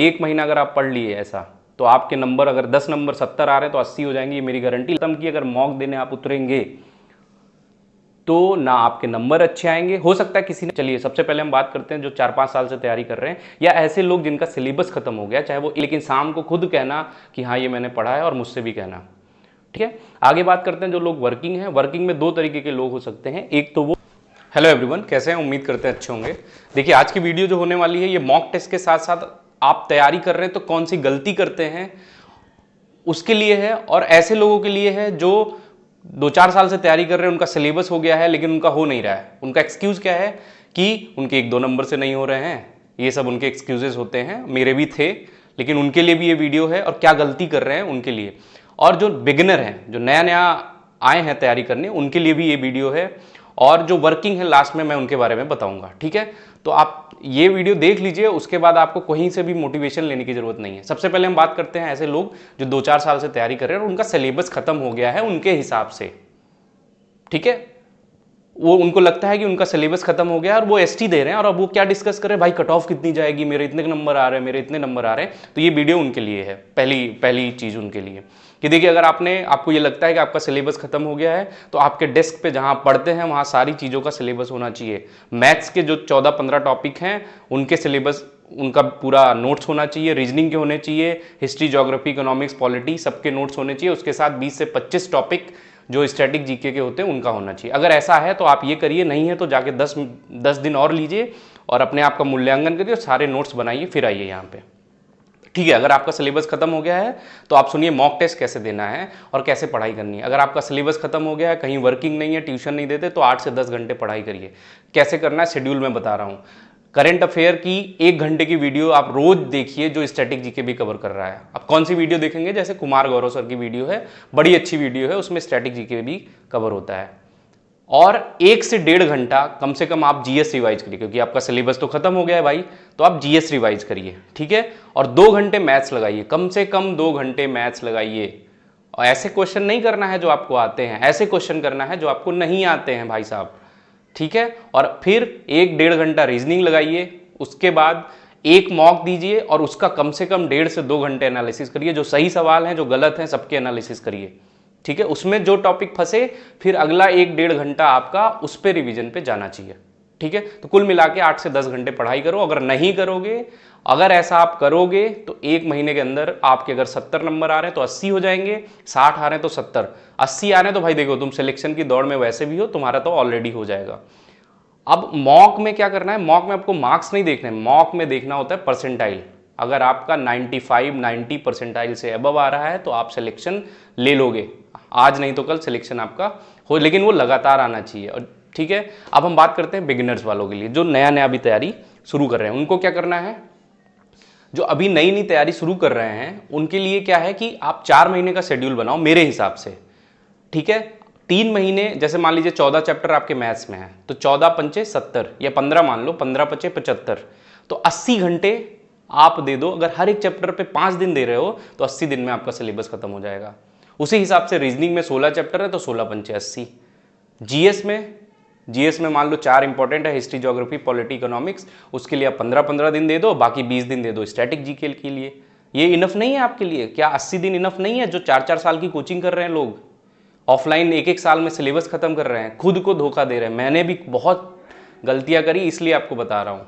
1 महीना अगर आप पढ़ लिए ऐसा, तो आपके नंबर अगर 10 नंबर 70 आ रहे हैं तो 80 हो जाएंगे, ये मेरी गारंटी। खत्म की अगर मॉक देने आप उतरेंगे तो ना आपके नंबर अच्छे आएंगे, हो सकता है किसी ने। चलिए सबसे पहले हम बात करते हैं जो 4-5 साल से तैयारी कर रहे हैं, या ऐसे लोग जिनका सिलेबस खत्म हो गया, चाहे वो, लेकिन शाम को खुद कहना कि हाँ ये मैंने पढ़ा है, और मुझसे भी कहना, ठीक है। आगे बात करते हैं जो लोग वर्किंग हैं। वर्किंग में 2 तरीके के लोग हो सकते हैं। एक तो वो, हेलो एवरीवन, कैसे हैं? उम्मीद करते हैं अच्छे होंगे। देखिए आज की वीडियो जो होने वाली है, ये मॉक टेस्ट के साथ साथ आप तैयारी कर रहे हैं तो कौन सी गलती करते हैं उसके लिए है, और ऐसे लोगों के लिए है जो 2-4 साल से तैयारी कर रहे हैं, उनका सिलेबस हो गया है लेकिन उनका हो नहीं रहा है। उनका एक्सक्यूज क्या है कि उनके 1-2 नंबर से नहीं हो रहे हैं। ये सब उनके एक्सक्यूजेस होते हैं, मेरे भी थे, लेकिन उनके लिए भी ये वीडियो है, और क्या गलती कर रहे हैं उनके लिए। और जो बिगिनर हैं, जो नया नया आए हैं तैयारी करने, उनके लिए भी ये वीडियो है। और जो वर्किंग है, लास्ट में मैं उनके बारे में बताऊंगा, ठीक है। तो आप ये वीडियो देख लीजिए, उसके बाद आपको कहीं से भी मोटिवेशन लेने की जरूरत नहीं है। सबसे पहले हम बात करते हैं ऐसे लोग जो 2-4 साल से तैयारी कर रहे हैं और उनका सिलेबस खत्म हो गया है उनके हिसाब से, ठीक है। वो, उनको लगता है कि उनका सिलेबस खत्म हो गया और वो एसटी दे रहे हैं, और अब वो क्या डिस्कस कर रहे हैं, भाई कट ऑफ कितनी जाएगी, मेरे इतने नंबर आ रहे हैं, मेरे इतने नंबर आ रहे हैं। तो ये वीडियो उनके लिए है। पहली चीज उनके लिए कि देखिए, अगर आपको ये लगता है कि आपका सिलेबस खत्म हो गया है, तो आपके डेस्क पे जहां पढ़ते हैं वहां सारी चीजों का सिलेबस होना चाहिए। मैथ्स के जो 14-15 टॉपिक हैं उनके सिलेबस, उनका पूरा नोट्स होना चाहिए। रीजनिंग के होने चाहिए, हिस्ट्री, ज्योग्राफी, इकोनॉमिक्स, पॉलिटी, सबके नोट्स होने चाहिए। उसके साथ 20 से 25 टॉपिक जो स्टैटिक जीके के होते हैं उनका होना चाहिए। अगर ऐसा है तो आप ये करिए, नहीं है तो जाके 10 दिन और लीजिए और अपने आप का मूल्यांकन करिए और सारे नोट्स बनाइए, फिर आइए यहाँ पे, ठीक है। अगर आपका सिलेबस खत्म हो गया है तो आप सुनिए मॉक टेस्ट कैसे देना है और कैसे पढ़ाई करनी है। अगर आपका सिलेबस खत्म हो गया है, कहीं वर्किंग नहीं है, ट्यूशन नहीं देते, तो 8 से 10 घंटे पढ़ाई करिए। कैसे करना है शेड्यूल में बता रहा हूँ। करंट अफेयर की 1 घंटे की वीडियो आप रोज देखिए जो स्टैटिक जीके भी कवर कर रहा है। आप कौन सी वीडियो देखेंगे? जैसे कुमार गौरव सर की वीडियो है, बड़ी अच्छी वीडियो है, उसमें स्टैटिक जीके भी कवर होता है। और 1 से 1.5 घंटा कम से कम आप जीएस रिवाइज करिए, क्योंकि आपका सिलेबस तो खत्म हो गया है भाई, तो आप जीएस रिवाइज करिए, ठीक है। और 2 घंटे मैथ्स लगाइए, कम से कम 2 घंटे मैथ्स लगाइए। और ऐसे क्वेश्चन नहीं करना है जो आपको आते हैं, ऐसे क्वेश्चन करना है जो आपको नहीं आते हैं भाई साहब, ठीक है। और फिर 1-1.5 घंटा रीजनिंग लगाइए। उसके बाद एक मॉक दीजिए और उसका कम से कम 1.5 से 2 घंटे एनालिसिस करिए। जो सही सवाल हैं, जो गलत हैं, सबके एनालिसिस करिए, ठीक है। उसमें जो टॉपिक फंसे, फिर अगला 1-1.5 घंटा आपका उस पर रिविजन पे जाना चाहिए, ठीक है। तो कुल मिला के 8 से 10 घंटे पढ़ाई करो। अगर नहीं करोगे, अगर ऐसा आप करोगे तो 1 महीने के अंदर आपके अगर 70 नंबर आ रहे हैं तो 80 हो जाएंगे, 60 आ रहे हैं तो 70, 80 आ रहे हैं तो भाई देखो, तुम सिलेक्शन की दौड़ में वैसे भी हो, तुम्हारा तो ऑलरेडी हो जाएगा। अब मॉक में क्या करना है? मॉक में आपको मार्क्स नहीं देखने, मॉक में देखना होता है परसेंटाइल। अगर आपका 95-90 परसेंटाइल से अबव आ रहा है तो आप सिलेक्शन ले लोगे, आज नहीं तो कल सिलेक्शन आपका हो, लेकिन वो लगातार आना चाहिए, और ठीक है। अब हम बात करते हैं बिगिनर्स वालों के लिए, जो नया नया अभी तैयारी शुरू कर रहे हैं। उनको क्या करना है? जो अभी नई नई तैयारी शुरू कर रहे हैं उनके लिए क्या है कि आप 4 महीने का शेड्यूल बनाओ मेरे हिसाब से, ठीक है। 3 महीने, जैसे मान लीजिए 14 चैप्टर आपके मैथ्स में है, तो 14×5 = 70, या 15 मान लो, 15×5 = 75, तो 80 घंटे आप दे दो। अगर हर एक चैप्टर पे 5 दिन दे रहे हो तो 80 दिन में आपका सिलेबस खत्म हो जाएगा। उसी हिसाब से रीजनिंग में 16 चैप्टर है तो 16×5 = 80। जीएस में मान लो 4 इंपॉर्टेंट है, हिस्ट्री, ज्योग्राफी, पॉलिटी, इकोनॉमिक्स, उसके लिए आप 15-15 दिन दे दो, बाकी 20 दिन दे दो स्टैटिक जीके के लिए। ये इनफ नहीं है आपके लिए? क्या 80 दिन इनफ नहीं है? जो 4-4 साल की कोचिंग कर रहे हैं लोग, ऑफलाइन 1-1 साल में सिलेबस खत्म कर रहे हैं, खुद को धोखा दे रहे हैं। मैंने भी बहुत गलतियां करी, इसलिए आपको बता रहा हूं,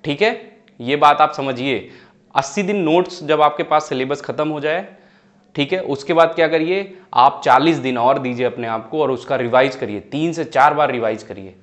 ठीक है। ये बात आप समझिए। 80 दिन नोट्स जब आपके पास सिलेबस खत्म हो जाए, ठीक है, उसके बाद क्या करिए, आप 40 दिन और दीजिए अपने आप को और उसका रिवाइज करिए, 3 से 4 बार रिवाइज करिए,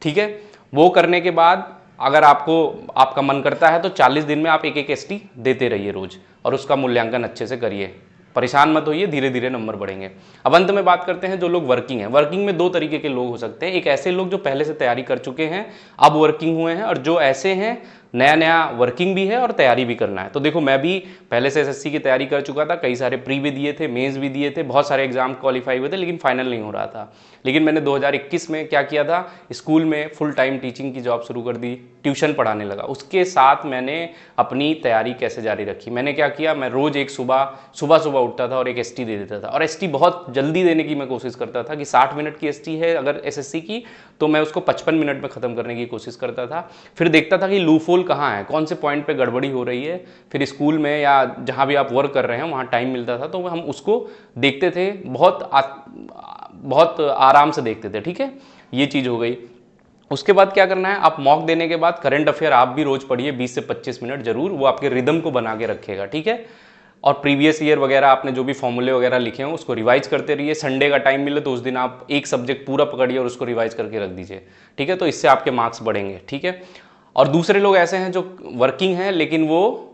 ठीक है। वो करने के बाद अगर आपका मन करता है तो 40 दिन में आप 1-1 एसटी देते रहिए रोज, और उसका मूल्यांकन अच्छे से करिए। परेशान मत होइए, धीरे धीरे नंबर बढ़ेंगे। अब अंत में बात करते हैं जो लोग वर्किंग हैं। वर्किंग में 2 तरीके के लोग हो सकते हैं। एक ऐसे लोग जो पहले से तैयारी कर चुके हैं, अब वर्किंग हुए हैं, और जो ऐसे हैं नया नया वर्किंग भी है और तैयारी भी करना है। तो देखो, मैं भी पहले से एसएससी की तैयारी कर चुका था, कई सारे प्री भी दिए थे, मेंस भी दिए थे, बहुत सारे एग्जाम क्वालिफाई हुए थे, लेकिन फाइनल नहीं हो रहा था। लेकिन मैंने 2021 में क्या किया था, स्कूल में फुल टाइम टीचिंग की जॉब शुरू कर दी, ट्यूशन पढ़ाने लगा। उसके साथ मैंने अपनी तैयारी कैसे जारी रखी? मैंने क्या किया, मैं रोज एक सुबह उठता था और एक एसटी दे देता था, और एसटी बहुत जल्दी देने की मैं कोशिश करता था कि 60 मिनट की एसटी है अगर एसएससी की, तो मैं उसको 55 मिनट में खत्म करने की कोशिश करता था। फिर देखता था कि लूफोल होल कहाँ है, कौन से पॉइंट पे गड़बड़ी हो रही है। फिर स्कूल में या जहाँ भी आप वर्क कर रहे हैं वहाँ टाइम मिलता था तो हम उसको देखते थे, बहुत आराम से देखते थे, ठीक है। ये चीज़ हो गई। उसके बाद क्या करना है, आप मॉक देने के बाद करंट अफेयर आप भी रोज पढ़िए 20 से 25 मिनट जरूर, वो आपके रिदम को बना के रखेगा, ठीक है। और प्रीवियस ईयर वगैरह आपने जो भी फॉर्मूले वगैरह लिखे हैं उसको रिवाइज करते रहिए। संडे का टाइम मिले तो उस दिन आप एक सब्जेक्ट पूरा पकड़िए और उसको रिवाइज करके रख दीजिए, ठीक है। तो इससे आपके मार्क्स बढ़ेंगे, ठीक है। और दूसरे लोग ऐसे हैं जो वर्किंग हैं लेकिन वो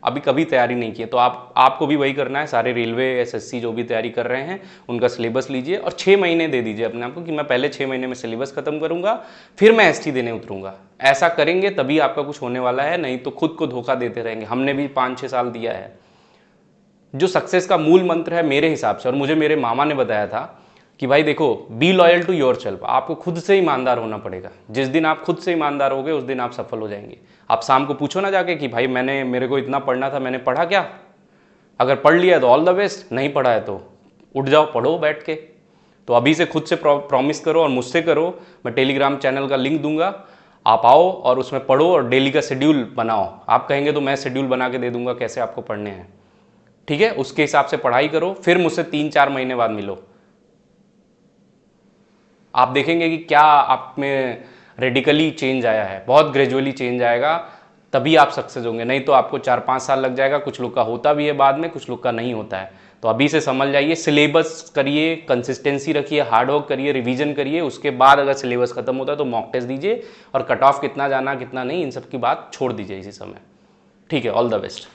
अभी कभी तैयारी नहीं की है, तो आपको भी वही करना है। सारे रेलवे, एसएससी जो भी तैयारी कर रहे हैं उनका सिलेबस लीजिए और 6 महीने दे दीजिए अपने आप को कि मैं पहले 6 महीने में सिलेबस खत्म करूंगा, फिर मैं एसटी देने उतरूंगा। ऐसा करेंगे तभी आपका कुछ होने वाला है, नहीं तो खुद को धोखा देते रहेंगे। हमने भी 5-6 साल दिया है। जो सक्सेस का मूल मंत्र है मेरे हिसाब से, और मुझे मेरे मामा ने बताया था कि भाई देखो, be loyal to yourself, आपको खुद से ईमानदार होना पड़ेगा। जिस दिन आप खुद से ईमानदार होगे उस दिन आप सफल हो जाएंगे। आप शाम को पूछो ना जाके कि भाई मेरे को इतना पढ़ना था, मैंने पढ़ा क्या? अगर पढ़ लिया तो ऑल द बेस्ट, नहीं पढ़ा है तो उठ जाओ, पढ़ो बैठ के। तो अभी से खुद से प्रॉमिस करो और मुझसे करो। मैं टेलीग्राम चैनल का लिंक दूंगा, आप आओ और उसमें पढ़ो और डेली का शेड्यूल बनाओ। आप कहेंगे तो मैं शेड्यूल बना के दे दूंगा कैसे आपको पढ़ने हैं, ठीक है। उसके हिसाब से पढ़ाई करो, फिर मुझसे 3-4 महीने बाद मिलो। आप देखेंगे कि क्या आप में रेडिकली चेंज आया है, बहुत ग्रेजुअली चेंज आएगा, तभी आप सक्सेस होंगे। नहीं तो आपको 4-5 साल लग जाएगा। कुछ लोग का होता भी है बाद में, कुछ लोग का नहीं होता है। तो अभी से समझ जाइए, सिलेबस करिए, कंसिस्टेंसी रखिए, हार्डवर्क करिए, रिवीजन करिए। उसके बाद अगर सिलेबस खत्म होता है तो मॉक टेस्ट दीजिए, और कट ऑफ कितना जाना कितना नहीं इन सब की बात छोड़ दीजिए इसी समय, ठीक है। All the best.